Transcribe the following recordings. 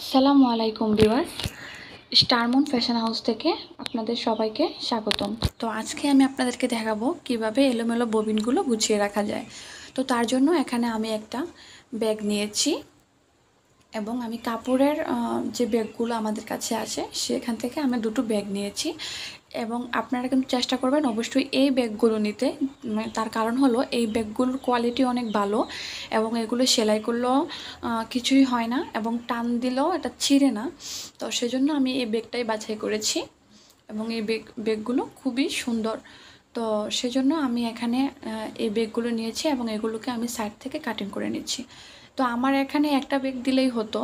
আসসালামু আলাইকুম viewers, স্টারমুন fashion house থেকে আপনাদের সবাইকে স্বাগতম। তো আজকে আমি আপনাদেরকে দেখাবো কিভাবে এলোমেলো ববিনগুলো গুছিয়ে রাখা যায়। তো তার জন্য এখানে আমি একটা ব্যাগ নিয়েছি এবং আমি কাপড়ের যে ব্যাগগুলো আমাদের কাছে আছে সেখান থেকে আমি দুটো ব্যাগ নিয়েছি এবং আপনারা কিন্তু চেষ্টা করবেন অবশ্যই এই ব্যাগগুলো নিতে। তার কারণ হলো এই ব্যাগগুলোর কোয়ালিটি অনেক ভালো এবং এগুলো সেলাই করলেও কিছুই হয় না এবং টান দিলেও এটা ছিঁড়ে না। তো সেজন্য আমি এই ব্যাগটাই বাছাই করেছি এবং এই ব্যাগগুলো খুবই সুন্দর। তো সেজন্য আমি এখানে এই ব্যাগগুলো নিয়েছি এবং এগুলোকে আমি সাইড থেকে কাটিং করে নিচ্ছি। তো আমার এখানে একটা ব্যাগ দিলেই হতো,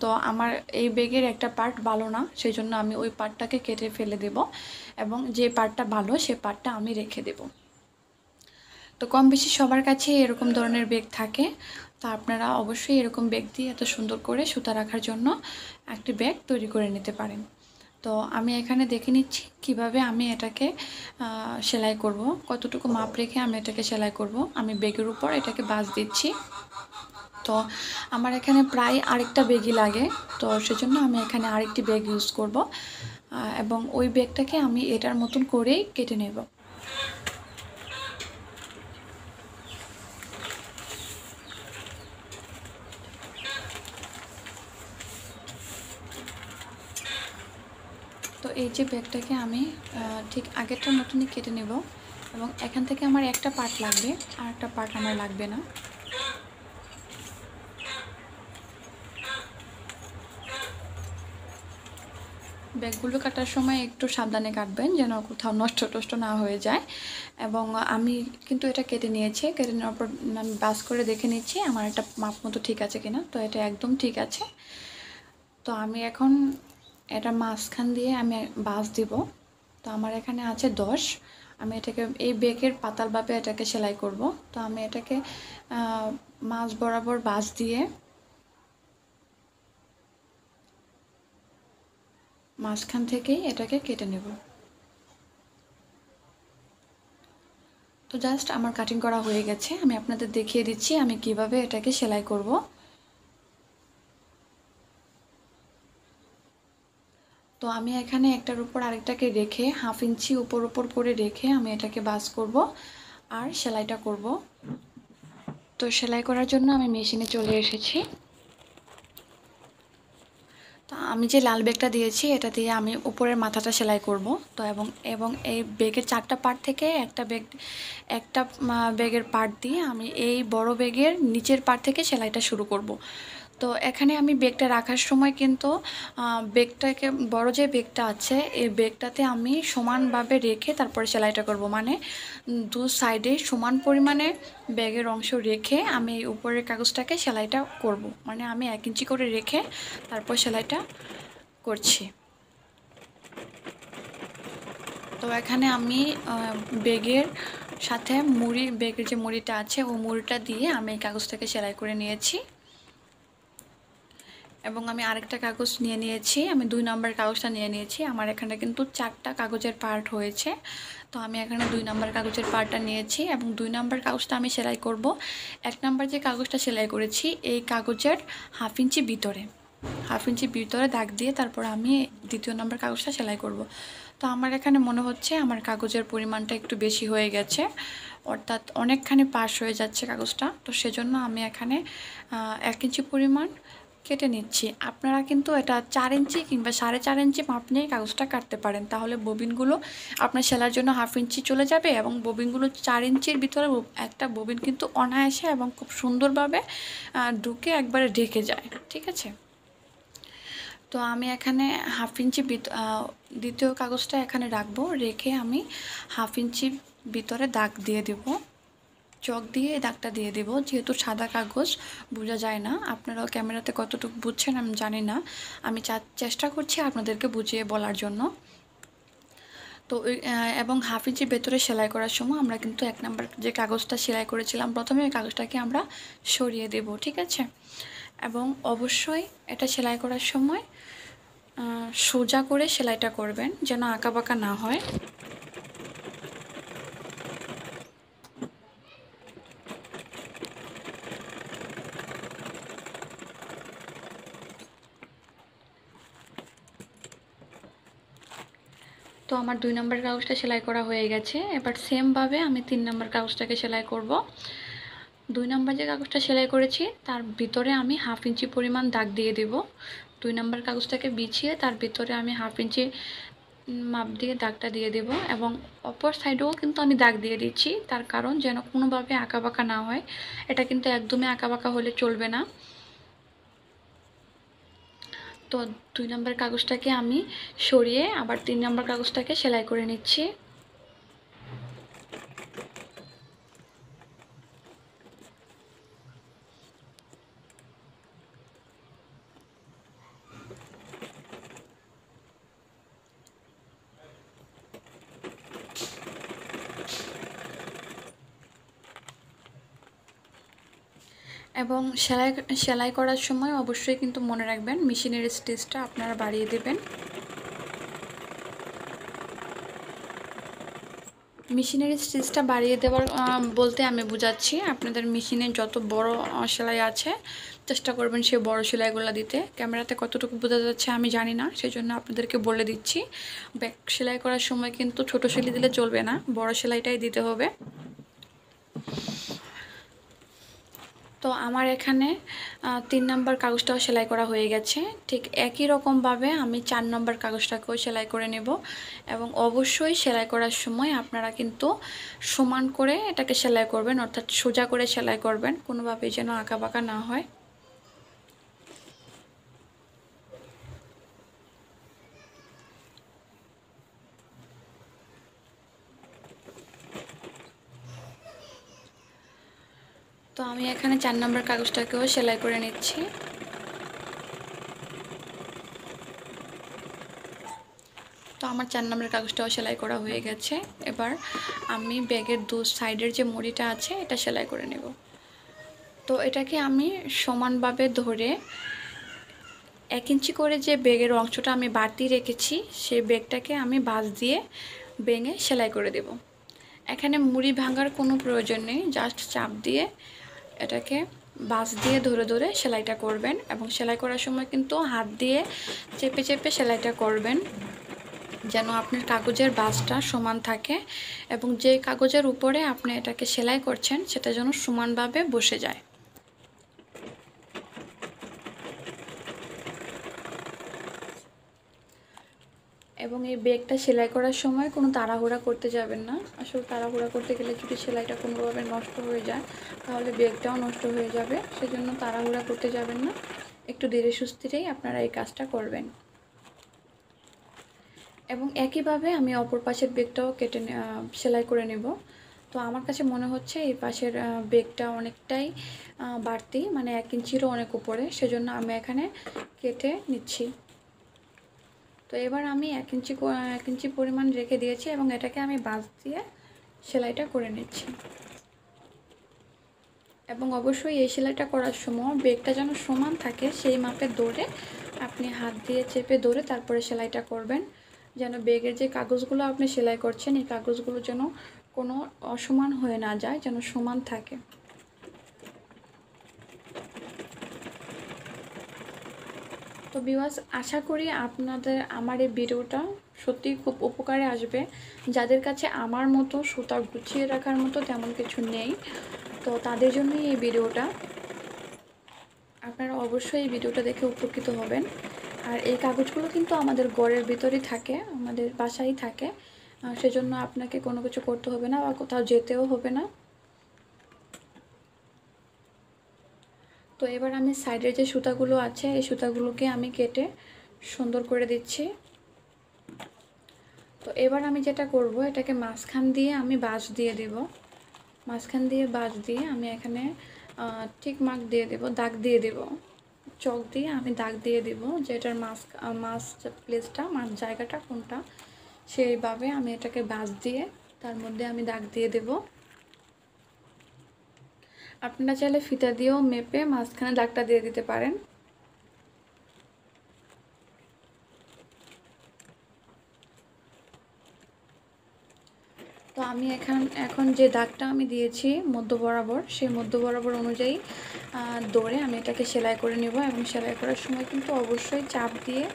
তো আমার এই ব্যাগের একটা পার্ট ভালো না, সেই জন্য আমি ওই পার্টটাকে কেটে ফেলে দেব এবং যে পার্টটা ভালো সে পার্টটা আমি রেখে দেব। তো কম বেশি সবার কাছে এরকম ধরনের ব্যাগ থাকে, তো আপনারা অবশ্যই এরকম ব্যাগ দিয়ে এত সুন্দর করে সুতা রাখার জন্য একটি ব্যাগ তৈরি করে নিতে পারেন। তো আমি এখানে দেখে নিচ্ছি কিভাবে আমি এটাকে সেলাই করব, কতটুকু মাপ রেখে আমি এটাকে সেলাই করব। আমি ব্যাগের উপর এটাকে বাঁশ দিচ্ছি। তো আমার এখানে প্রায় আরেকটা ব্যাগই লাগে, তো সেজন্য আমি এখানে আরেকটি ব্যাগ ইউজ করব এবং ওই ব্যাগটাকে আমি এটার মতন করেই কেটে নেব। তো এই যে ব্যাগটাকে আমি ঠিক আগেরটার মতনই কেটে নেব এবং এখান থেকে আমার একটা পার্ট লাগবে, আর একটা পার্ট আমার লাগবে না। ব্যাগগুলো কাটার সময় একটু সাবধানে কাটবেন যেন কোথাও নষ্ট টষ্ট না হয়ে যায়। এবং আমি কিন্তু এটা কেটে নিয়েছি, কেটে নেওয়ার পর আমি বাস করে দেখে নিচ্ছি আমার একটা মাপ মতো ঠিক আছে কিনা। তো এটা একদম ঠিক আছে। তো আমি এখন এটা মাঝখান দিয়ে আমি বাস দিব। তো আমার এখানে আছে 10। আমি এটাকে এই ব্যাগের পাতালভাবে এটাকে সেলাই করব। তো আমি এটাকে মাঝ বরাবর বাস দিয়ে মাঝখান থেকেই এটাকে কেটে নেব। তো জাস্ট আমার কাটিং করা হয়ে গেছে, আমি আপনাদের দেখিয়ে দিচ্ছি আমি কিভাবে এটাকে সেলাই করব। তো আমি এখানে একটার উপর আরেকটাকে রেখে 1/2 ইঞ্চি উপর করে রেখে আমি এটাকে বাস করব আর সেলাইটা করব। তো সেলাই করার জন্য আমি মেশিনে চলে এসেছি। তো আমি যে লাল ব্যাগটা দিয়েছি এটা দিয়ে আমি উপরের মাথাটা সেলাই করব। তো এবং এই ব্যাগের 4টা পার্ট থেকে একটা ব্যাগের পার্ট দিয়ে আমি এই বড় ব্যাগের নিচের পার্ট থেকে সেলাইটা শুরু করব। তো এখানে আমি ব্যাগটা রাখার সময় কিন্তু ব্যাগটাকে বড় যে ব্যাগটা আছে এই ব্যাগটাতে আমি সমানভাবে রেখে তারপরে সেলাইটা করব, মানে দু সাইডে সমান পরিমাণে ব্যাগের অংশ রেখে আমি এই উপরের কাগজটাকে সেলাইটা করব, মানে আমি 1 ইঞ্চি করে রেখে তারপর সেলাইটা করছি। তো এখানে আমি ব্যাগের সাথে ব্যাগের যে মুড়িটা আছে ও মুড়িটা দিয়ে আমি এই কাগজটাকে সেলাই করে নিয়েছি এবং আমি আরেকটা কাগজ নিয়ে নিয়েছি, আমি 2 নম্বর কাগজটা নিয়ে নিয়েছি। আমার এখানে কিন্তু 4টা কাগজের পার্ট হয়েছে। তো আমি এখানে 2 নম্বর কাগজের পার্টটা নিয়েছি এবং 2 নম্বর কাগজটা আমি সেলাই করব 1 নম্বর যে কাগজটা সেলাই করেছি এই কাগজের 1/2 ইঞ্চি ভিতরে, 1/2 ইঞ্চি ভিতরে দাগ দিয়ে তারপর আমি 2য় নম্বর কাগজটা সেলাই করব। তো আমার এখানে মনে হচ্ছে আমার কাগজের পরিমাণটা একটু বেশি হয়ে গেছে, অর্থাৎ অনেকখানি পাশ হয়ে যাচ্ছে কাগজটা। তো সেজন্য আমি এখানে 1 ইঞ্চি পরিমাণ কেটে নিচ্ছি। আপনারা কিন্তু এটা 4 ইঞ্চি কিংবা 4.5 ইঞ্চি মাপ নিয়ে কাগজটা কাটতে পারেন, তাহলে ববিনগুলো আপনার সেলার জন্য 1/2 ইঞ্চি চলে যাবে এবং ববিনগুলো 4 ইঞ্চির ভিতরে একটা ববিন কিন্তু অনায়াসে এবং খুব সুন্দরভাবে ঢুকে একবারে ঢেকে যায়। ঠিক আছে। তো আমি এখানে 1/2 ইঞ্চি দ্বিতীয় কাগজটা এখানে রাখবো, রেখে আমি 1/2 ইঞ্চি ভিতরে দাগ দিয়ে দেব, চক দিয়ে এই দাগটা দিয়ে দেব। যেহেতু সাদা কাগজ বোঝা যায় না, আপনারাও ক্যামেরাতে কতটুকু বুঝছেন আমি জানি না, আমি চেষ্টা করছি আপনাদেরকে বুঝিয়ে বলার জন্য। তো এবং 1/2 ইঞ্চির ভেতরে সেলাই করার সময় আমরা কিন্তু 1 নম্বর যে কাগজটা সেলাই করেছিলাম প্রথমে ওই কাগজটাকে আমরা সরিয়ে দেব। ঠিক আছে। এবং অবশ্যই এটা সেলাই করার সময় সোজা করে সেলাইটা করবেন যেন আঁকাবাঁকা না হয়। তো আমার 2 নম্বর কাগজটা সেলাই করা হয়ে গেছে। এবার সেমভাবে আমি 3 নম্বর কাগজটাকে সেলাই করব। 2 নম্বর যে কাগজটা সেলাই করেছি তার ভিতরে আমি 1/2 ইঞ্চি পরিমাণ দাগ দিয়ে দেব। 2 নম্বর কাগজটাকে বিছিয়ে তার ভিতরে আমি 1/2 ইঞ্চি মাপ দিয়ে দাগটা দিয়ে দেব এবং অপর সাইডেও কিন্তু আমি দাগ দিয়ে দিচ্ছি, তার কারণ যেন কোনোভাবে আঁকাবাঁকা না হয়। এটা কিন্তু একদমই আঁকাবাঁকা হলে চলবে না। তো 2 নম্বর কাগজটাকে আমি সরিয়ে আবার 3 নম্বর কাগজটাকে সেলাই করে নিচ্ছি। এবং সেলাই করার সময় অবশ্যই কিন্তু মনে রাখবেন মেশিনের স্টিচটা আপনারা বাড়িয়ে দেবেন। মেশিনের স্টিচটা বাড়িয়ে দেওয়ার বলতে আমি বোঝাচ্ছি আপনাদের মেশিনে যত বড় সেলাই আছে চেষ্টা করবেন সেই বড় সেলাইগুলো দিতে। ক্যামেরাতে কতটুকু বোঝা যাচ্ছে আমি জানি না, সেজন্য আপনাদেরকে বলে দিচ্ছি ব্যাক সেলাই করার সময় কিন্তু ছোট সেলাই দিলে চলবে না, বড় সেলাইটাই দিতে হবে। তো আমার এখানে 3 নম্বর কাগজটাও সেলাই করা হয়ে গেছে। ঠিক একই রকমভাবে আমি 4 নম্বর কাগজটাকেও সেলাই করে নেব এবং অবশ্যই সেলাই করার সময় আপনারা কিন্তু সমান করে এটাকে সেলাই করবেন, অর্থাৎ সোজা করে সেলাই করবেন, কোনোভাবেই যেন আঁকাবাঁকা না হয়। তো আমি এখানে 4 নম্বর কাগজটাকেও সেলাই করে নিচ্ছি। তো আমার 4 নম্বর কাগজটাও সেলাই করা হয়ে গেছে। এবার আমি ব্যাগের দু সাইডের যে মুড়িটা আছে এটা সেলাই করে নেব। তো এটাকে আমি সমানভাবে ধরে 1 ইঞ্চি করে যে ব্যাগের অংশটা আমি বাড়তি রেখেছি সেই ব্যাগটাকে আমি ভাঁজ দিয়ে ভেঙে সেলাই করে দেব। এখানে মুড়ি ভাঙার কোনো প্রয়োজন নেই, জাস্ট চাপ দিয়ে এটাকে ভাঁজ দিয়ে ধরে ধরে সেলাইটা করবেন এবং সেলাই করার সময় কিন্তু হাত দিয়ে চেপে চেপে সেলাইটা করবেন যেন আপনার কাগজের ভাঁজটা সমান থাকে এবং যে কাগজের উপরে আপনি এটাকে সেলাই করছেন সেটা যেন সমানভাবে বসে যায়। এবং এই ব্যাগটা সেলাই করার সময় কোনো তাড়াহুড়া করতে যাবেন না। আসলে তাড়াহুড়া করতে গেলে যদি সেলাইটা কোনোভাবে নষ্ট হয়ে যায় তাহলে ব্যাগটাও নষ্ট হয়ে যাবে, সেজন্য তাড়াহুড়া করতে যাবেন না, একটু ধীরে সুস্থিরেই আপনারা এই কাজটা করবেন। এবং একইভাবে আমি অপর পাশের ব্যাগটাও কেটে সেলাই করে নেব। তো আমার কাছে মনে হচ্ছে এই পাশের ব্যাগটা অনেকটাই বাড়তি, মানে 1 ইঞ্চিরও অনেক উপরে, সেজন্য আমি এখানে কেটে নিচ্ছি। তো এবার আমি 1 ইঞ্চি পরিমাণ রেখে দিয়েছি এবং এটাকে আমি ভাঁজ দিয়ে সেলাইটা করে নিচ্ছি। এবং অবশ্যই এই সেলাইটা করার সময় ব্যাগটা যেন সমান থাকে সেই মাপে ধরে আপনি হাত দিয়ে চেপে ধরে তারপরে সেলাইটা করবেন, যেন ব্যাগের যে কাগজগুলো আপনি সেলাই করছেন এই কাগজগুলো যেন কোনো অসমান হয়ে না যায়, যেন সমান থাকে। তো ভিউয়ার্স, আশা করি আপনাদের আমার এই ভিডিওটা সত্যিই খুব উপকারে আসবে। যাদের কাছে আমার মতো সুতা গুছিয়ে রাখার মতো তেমন কিছু নেই, তো তাদের জন্যই এই ভিডিওটা। আপনারা অবশ্যই এই ভিডিওটা দেখে উপকৃত হবেন। আর এই কাগজগুলো কিন্তু আমাদের ঘরের ভিতরেই থাকে, আমাদের বাসায় থাকে, সেজন্য আপনাকে কোনো কিছু করতে হবে না বা কোথাও যেতেও হবে না। তো এবার আমি সাইডের যে সুতাগুলো আছে এই সুতাগুলোকে আমি কেটে সুন্দর করে দিচ্ছি। তো এবার আমি যেটা করব, এটাকে মাঝখান দিয়ে আমি ভাঁজ দিয়ে দেব। মাঝখান দিয়ে ভাঁজ দিয়ে আমি এখানে ঠিক মার্ক দিয়ে দেব, দাগ দিয়ে দেব, চক দিয়ে আমি দাগ দিয়ে দেব যে এটার মাছ প্লেসটা, মাছ জায়গাটা কোনটা, সেইভাবে আমি এটাকে ভাঁজ দিয়ে তার মধ্যে আমি দাগ দিয়ে দেব। আপনারা চাইলে ফিতা দিয়েও মেপে মাঝখানে দাগটা দিয়ে দিতে পারেন। তো আমি এখন যে দাগটা আমি দিয়েছি মধ্য বরাবর, সেই মধ্য বরাবর অনুযায়ী ধরে আমি এটাকে সেলাই করে নেব। এবং সেলাই করার সময় কিন্তু অবশ্যই চাপ দিয়ে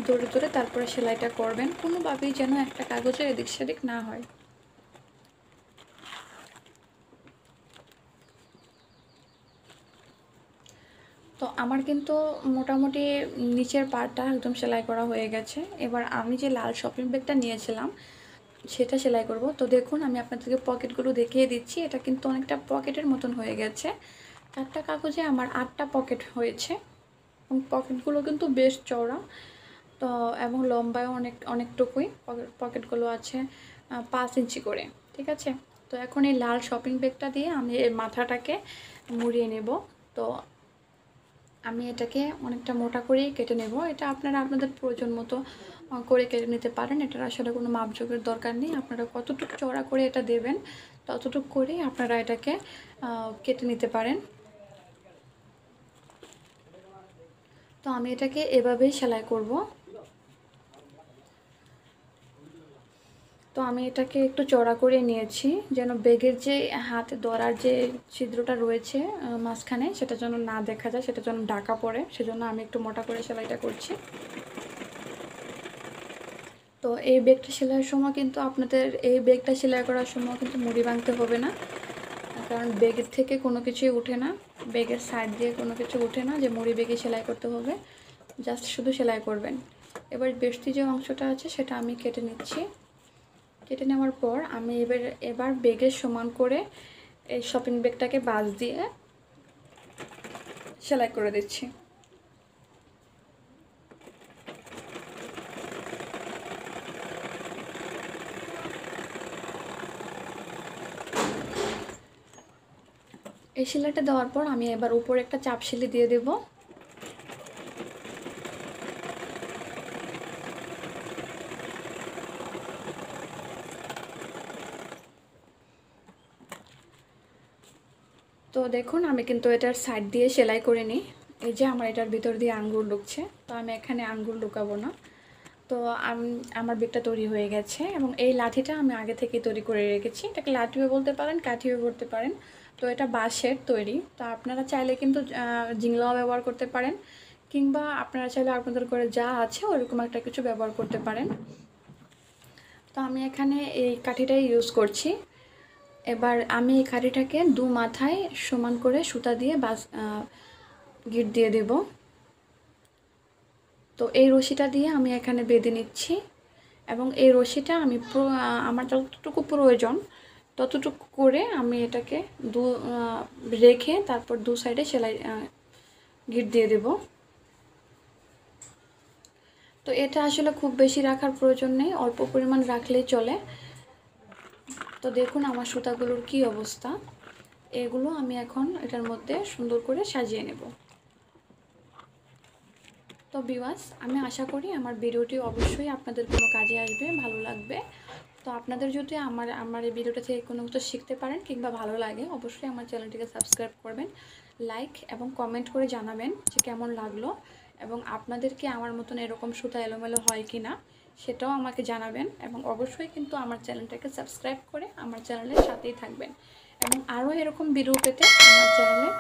ধরে ধরে তারপরে সেলাইটা করবেন, কোনোভাবেই যেন একটা কাগজের এদিক সেদিক না হয়। তো আমার কিন্তু মোটামুটি নিচের পার্টটা একদম সেলাই করা হয়ে গেছে। এবার আমি যে লাল শপিং ব্যাগটা নিয়েছিলাম সেটা সেলাই করব। তো দেখুন আমি আপনাদেরকে পকেটগুলো দেখিয়ে দিচ্ছি। এটা কিন্তু অনেকটা পকেটের মতন হয়ে গেছে। 4টা কাগজে আমার 8টা পকেট হয়েছে এবং পকেটগুলো কিন্তু বেশ চওড়া। তো এবং লম্বায়ও অনেকটুকুই পকেটগুলো আছে 5 ইঞ্চি করে, ঠিক আছে। তো এখন এই লাল শপিং ব্যাগটা দিয়ে আমি এই মাথাটাকে মুড়িয়ে নেব। তো আমি এটাকে অনেকটা মোটা করেই কেটে নেব। এটা আপনারা আপনাদের প্রয়োজন মতো করে কেটে নিতে পারেন। এটার আসলে কোনো মাপজোকের দরকার নেই। আপনারা কতটুকু চওড়া করে এটা দেবেন ততটুকু করেই আপনারা এটাকে কেটে নিতে পারেন। তো আমি এটাকে এভাবেই সেলাই করব। তো আমি এটাকে একটু চড়া করে নিয়েছি যেন ব্যাগের যে হাতে ধরার যে ছিদ্রটা রয়েছে মাঝখানে সেটা যেন না দেখা যায়, সেটা যেন ঢাকা পড়ে, সেজন্য আমি একটু মোটা করে সেলাইটা করছি। তো এই ব্যাগটা সেলাইয়ের সময় কিন্তু আপনাদের এই ব্যাগটা সেলাই করার সময় কিন্তু মুড়ি ভাঙতে হবে না, কারণ ব্যাগের থেকে কোনো কিছুই ওঠে না, ব্যাগের সাইড দিয়ে কোনো কিছু ওঠে না যে মুড়ি ব্যাগে সেলাই করতে হবে, জাস্ট শুধু সেলাই করবেন। এবার বেশি যে অংশটা আছে সেটা আমি কেটে নিচ্ছি। কেটে নেওয়ার পর আমি এবার ব্যাগের সমান করে এই শপিং ব্যাগটাকে বাঁশ দিয়ে সেলাই করে দিচ্ছি। এই সেলাইটা দেওয়ার পর আমি এবার উপরে একটা চাপ সেলাই দিয়ে দেব। তো দেখুন আমি কিন্তু এটার সাইড দিয়ে সেলাই করে নিই। এই যে আমার এটার ভিতর দিয়ে আঙ্গুর ঢুকছে, তো আমি এখানে আঙ্গুর ঢুকাবো না। তো আমার ব্যাগটা তৈরি হয়ে গেছে এবং এই লাঠিটা আমি আগে থেকে তৈরি করে রেখেছি। এটাকে লাঠিও বলতে পারেন, কাঠিও বলতে পারেন। তো এটা বাঁশের তৈরি। তো আপনারা চাইলে কিন্তু জিংলাও ব্যবহার করতে পারেন, কিংবা আপনারা চাইলে আপনাদের ঘরে যা আছে ওরকম একটা কিছু ব্যবহার করতে পারেন। তো আমি এখানে এই কাঠিটাই ইউজ করছি। এবার আমি এই কাঠিটাকে দু মাথায় সমান করে সুতা দিয়ে গিট দিয়ে দেব। তো এই রশিটা দিয়ে আমি এখানে বেঁধে নিচ্ছি এবং এই রশিটা আমি আমার যতটুকু প্রয়োজন ততটুকু করে আমি এটাকে রেখে তারপর দু সাইডে সেলাই গিট দিয়ে দেব। তো এটা আসলে খুব বেশি রাখার প্রয়োজন নেই, অল্প পরিমাণ রাখলেই চলে। তো দেখুন আমার সুতাগুলোর কি অবস্থা। এগুলো আমি এখন এটার মধ্যে সুন্দর করে সাজিয়ে নেব। তো ভিউয়ার্স, আমি আশা করি আমার ভিডিওটি অবশ্যই আপনাদের কোনো কাজে আসবে, ভালো লাগবে। তো আপনাদের যদি আমার এই ভিডিওটা থেকে কোনো কিছু শিখতে পারেন কিংবা ভালো লাগে, অবশ্যই আমার চ্যানেলটিকে সাবস্ক্রাইব করবেন, লাইক এবং কমেন্ট করে জানাবেন যে কেমন লাগলো, এবং আপনাদের কি আমার মতন এরকম সুতা এলোমেলো হয় কি না সেটাও আমাকে জানাবেন। এবং অবশ্যই কিন্তু আমার চ্যানেলটাকে সাবস্ক্রাইব করে আমার চ্যানেলের সাথেই থাকবেন, এবং আরও এরকম ভিডিও পেতে আমার চ্যানেলে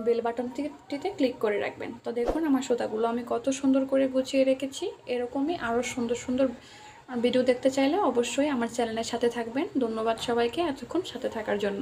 বেল বাটনটিতে ক্লিক করে রাখবেন। তো দেখুন আমার সুতাগুলো আমি কত সুন্দর করে গুছিয়ে রেখেছি। এরকমই আরও সুন্দর সুন্দর ভিডিও দেখতে চাইলে অবশ্যই আমার চ্যানেলের সাথে থাকবেন। ধন্যবাদ সবাইকে এতক্ষণ সাথে থাকার জন্য।